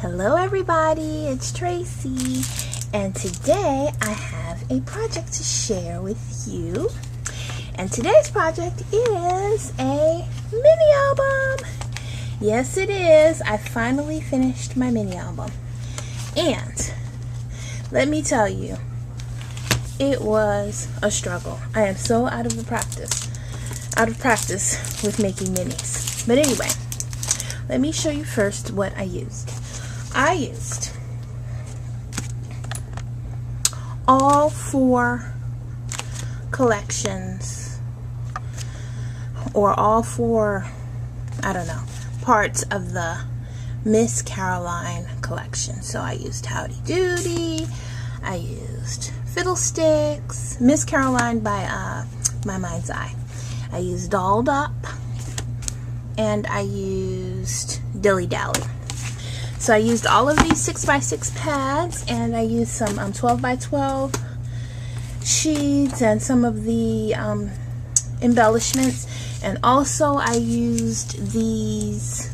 Hello everybody, it's Tracy, and today I have a project to share with you. And today's project is a mini album. Yes, it is. I finally finished my mini album. And let me tell you, it was a struggle. I am so out of practice with making minis. But anyway, let me show you first what I used. I used all 4 collections, or all 4, I don't know, parts of the Miss Caroline collection. So I used Howdy Doody, I used Fiddlesticks, Miss Caroline by My Mind's Eye. I used Dolled Up, and I used Dilly Dally. So I used all of these 6x6 pads, and I used some 12x12 sheets and some of the embellishments, and also I used these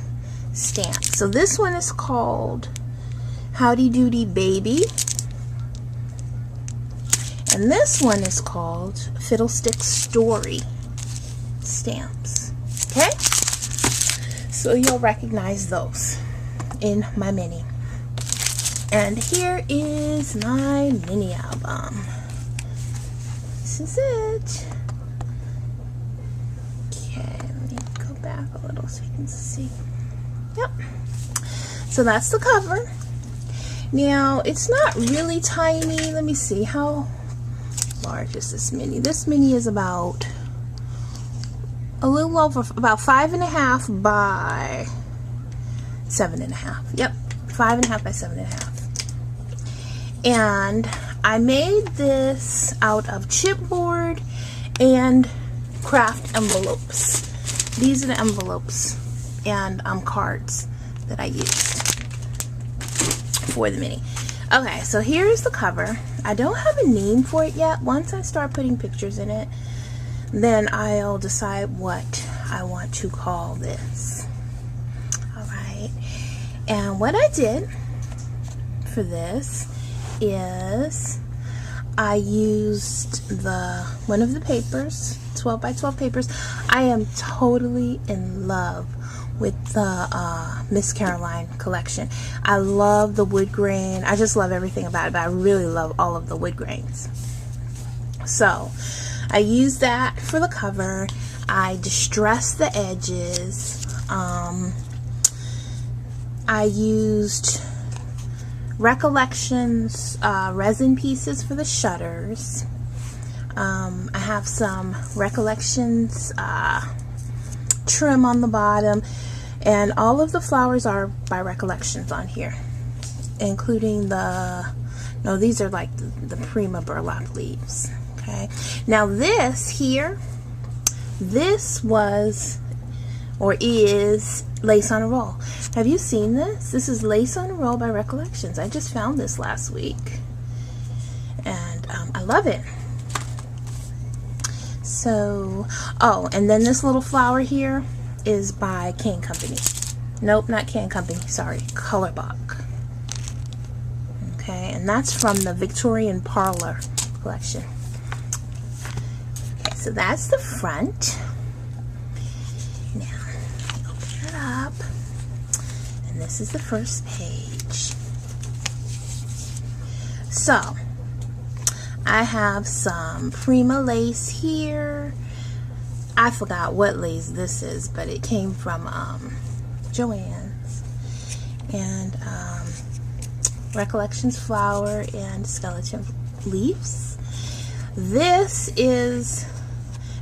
stamps. So this one is called Howdy Doody Baby, and this one is called Fiddlestick Story stamps. Okay, so you'll recognize those in my mini. And here is my mini album. This is it. Okay, let me go back a little so you can see. Yep. So that's the cover. Now, it's not really tiny. Let me see, how large is this mini? This mini is about a little over, about 5.5 by 7.5. Yep, 5.5 by 7.5. And I made this out of chipboard and craft envelopes. These are the envelopes and cards that I used for the mini. Okay, so here's the cover. I don't have a name for it yet. Once I start putting pictures in it, then I'll decide what I want to call this. Alright, and what I did for this is I used one of the papers, 12x12 papers. I am totally in love with the Miss Caroline collection. I love the wood grain. I just love everything about it, but I really love all of the wood grains. So I used that for the cover. I distressed the edges. I used Recollections resin pieces for the shutters. I have some Recollections trim on the bottom, and all of the flowers are by Recollections on here, including these are like the Prima burlap leaves. Okay, now this here, this was or is Lace on a Roll. Have you seen this? This is Lace on a Roll by Recollections. I just found this last week, and I love it. So, oh, and then this little flower here is by Can Company. Nope, not Can Company, sorry, Colorbach. Okay, and that's from the Victorian Parlor collection. Okay, so that's the front. Now, open it up, and this is the first page. So, I have some Prima lace here. I forgot what lace this is, but it came from Joann's. And Recollections flower and skeleton leaves. This is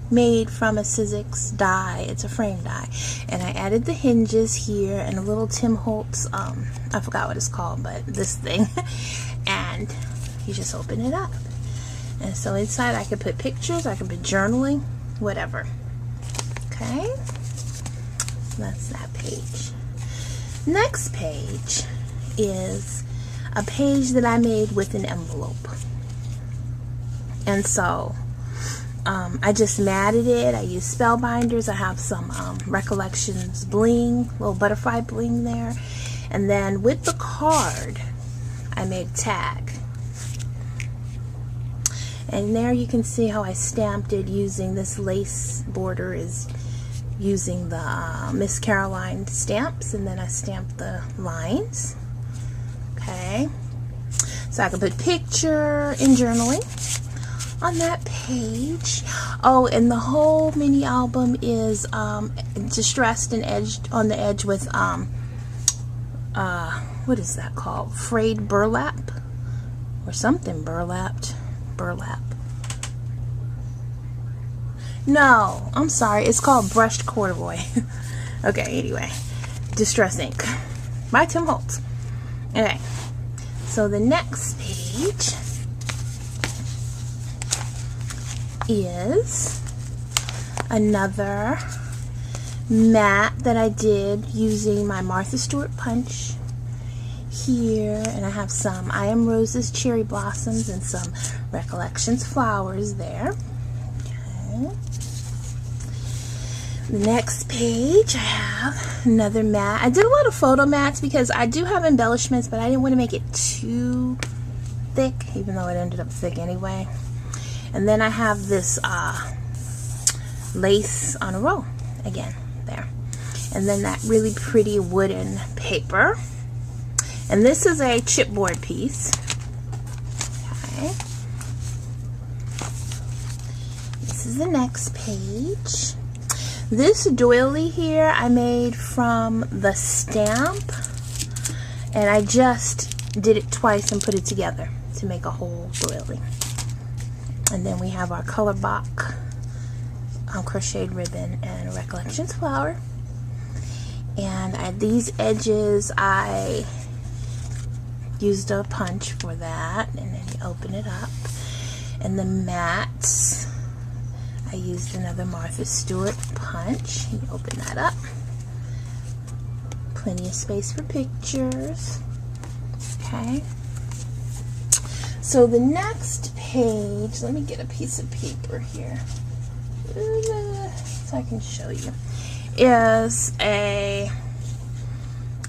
made from a Sizzix die. It's a frame die, and I added the hinges here and a little Tim Holtz, I forgot what it's called, but this thing, and you just open it up, and so inside I could put pictures, I could put journaling, whatever. Okay, that's that page. Next page is a page that I made with an envelope, and so I just matted it. I used spellbinders. I have some Recollections bling, little butterfly bling there, And then with the card, I made a tag. And there you can see how I stamped it using this lace border is using the Miss Caroline stamps, and then I stamped the lines. Okay, so I can put picture and journaling on that page. Oh, and the whole mini album is distressed and edged on the edge with what is that called? Frayed burlap or something, burlap. No, I'm sorry, it's called brushed corduroy. Okay, anyway, Distress Ink by Tim Holtz. Okay, so the next page is another mat that I did using my Martha Stewart punch here, and I have some I Am Roses cherry blossoms and some Recollections flowers there. Okay. The next page, I have another mat. I did a lot of photo mats because I do have embellishments, but I didn't want to make it too thick, even though it ended up thick anyway. And then I have this lace on a roll again there, and then that really pretty wooden paper. And this is a chipboard piece. Okay. This is the next page. This doily here I made from the stamp, and I just did it twice and put it together to make a whole doily. And then we have our color box crocheted ribbon and a Recollections flower. And these edges I used a punch for that, and then you open it up. And the mats, I used another Martha Stewart punch. You open that up. Plenty of space for pictures. Okay. So the next page, let me get a piece of paper here so I can show you, is a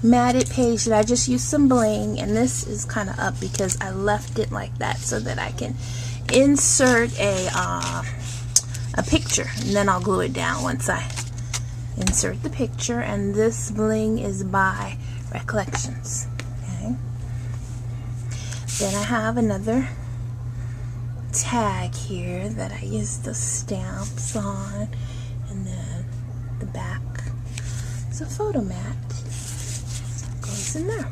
matted page that I just used some bling, and this is kind of up because I left it like that so that I can insert a picture, and then I'll glue it down once I insert the picture. And this bling is by Recollections. Okay. Then I have another tag here that I used the stamps on, and then the back is a photo mat. So it goes in there.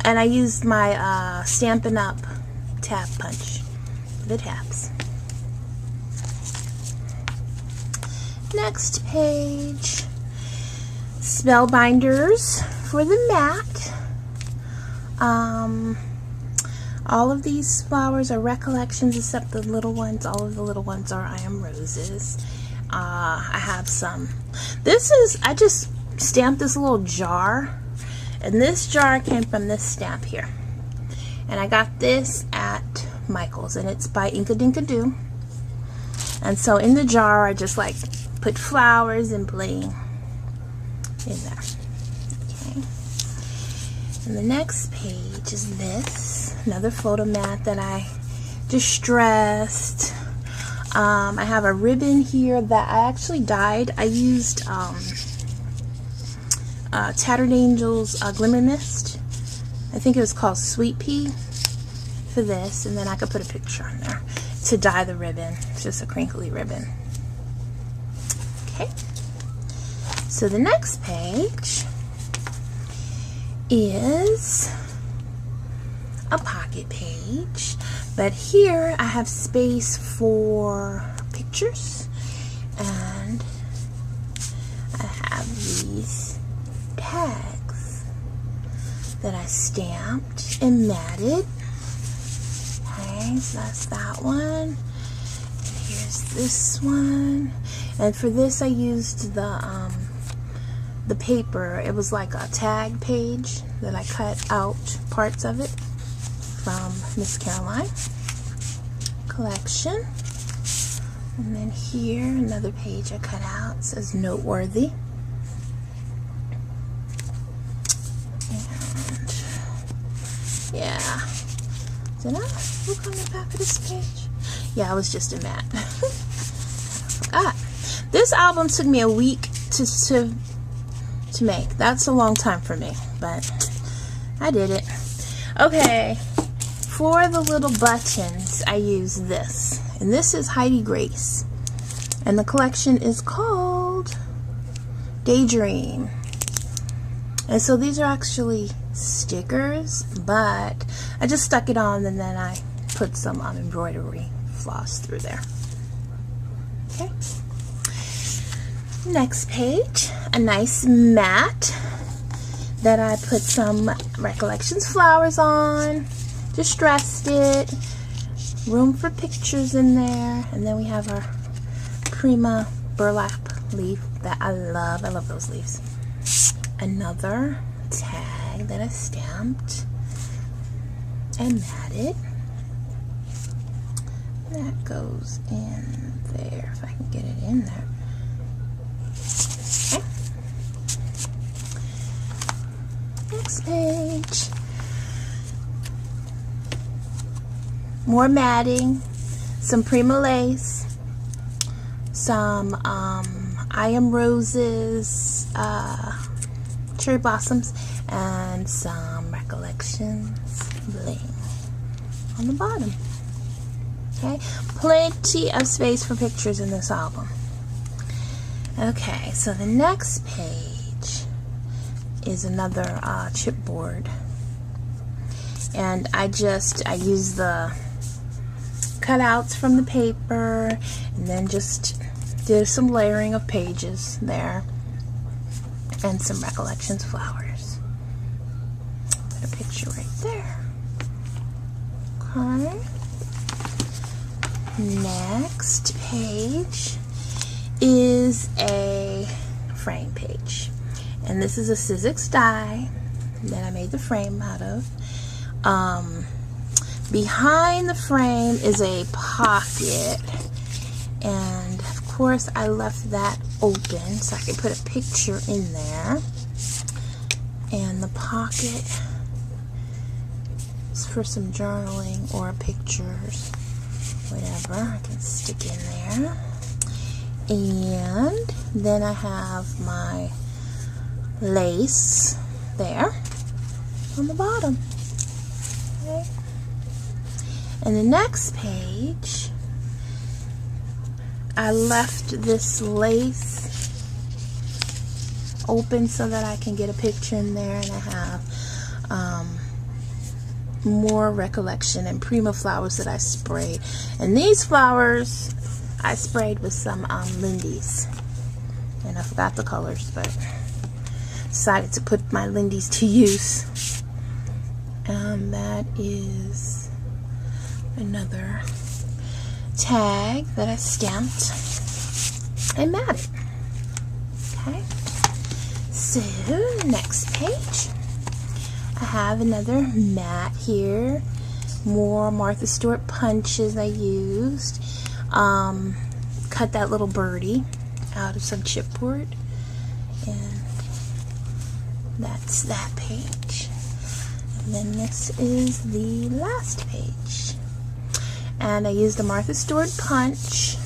And I used my Stampin' Up! Tab punch for the tabs. Next page, Spellbinders for the mat. All of these flowers are Recollections except the little ones. All of the little ones are I Am Roses. I have some. I just stamped this little jar, and this jar came from this stamp here. And I got this at Michael's, and it's by Inkadinkado. And so in the jar, I just like put flowers and bling in there. Okay. And the next page is this, another photo mat that I distressed. I have a ribbon here that I actually dyed. I used Tattered Angels Glimmer Mist. I think it was called Sweet Pea for this, and then I could put a picture on there to dye the ribbon. It's just a crinkly ribbon. Okay. So the next page is a pocket page, but here I have space for pictures, and I have these tags that I stamped and matted. Okay, so that's that one. And here's this one. And for this I used the paper. It was like a tag page that I cut out parts of it from Miss Caroline collection. And then here, another page I cut out. It says Noteworthy. Yeah. Did I look on the back of this page? Yeah, I was just in that. I forgot. This album took me a week to make. That's a long time for me, but I did it. Okay, for the little buttons, I use this. And this is Heidi Grace. And the collection is called Daydream. And so these are actually stickers, but I just stuck it on and then I put some embroidery floss through there. Okay. Next page, a nice mat that I put some Recollections flowers on, distressed it, room for pictures in there, and then we have our Prima burlap leaf that I love. I love those leaves. Another tag that I stamped and matted. That goes in there, if I can get it in there. Okay. Next page. More matting, some Prima lace, some I Am Roses cherry blossoms, and some Recollections bling on the bottom. Okay, plenty of space for pictures in this album. Okay, so the next page is another chipboard, and I use the cutouts from the paper and then just did some layering of pages there and some Recollections flowers. Put a picture right there. Okay. Next page is a frame page, and this is a Sizzix die that I made the frame out of. Behind the frame is a pocket, and of course I left that open so I could put a picture in there. And the pocket is for some journaling or pictures, whatever I can stick in there. And then I have my lace there on the bottom. Okay. And the next page, I left this lace open so that I can get a picture in there, and I have more Recollection and Prima flowers that I sprayed. And these flowers I sprayed with some Lindy's, and I forgot the colors, but decided to put my Lindy's to use. And that is another tag that I stamped and matted. Okay, so next page, I have another mat here, more Martha Stewart punches I used. Cut that little birdie out of some chipboard, and that's that page. And then this is the last page, and I used a Martha Stewart punch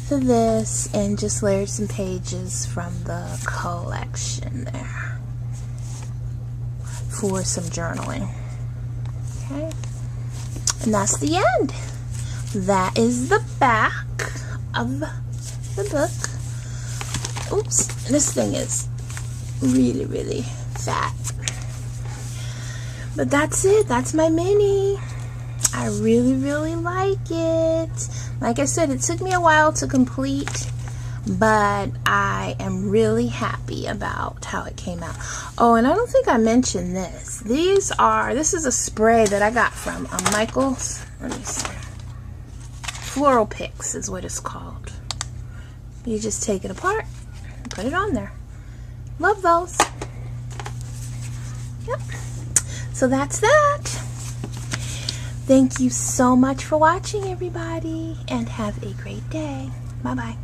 for this and just layered some pages from the collection there for some journaling. Okay, and that's the end. That is the back of the book. Oops, this thing is really, really fat. But that's it. That's my mini. I really, really like it. Like I said, it took me a while to complete, but I am really happy about how it came out. Oh, and I don't think I mentioned this. This is a spray that I got from Michael's. Let me see. Floral Picks is what it's called. You just take it apart and put it on there. Love those. Yep. So that's that. Thank you so much for watching, everybody, and have a great day. Bye-bye.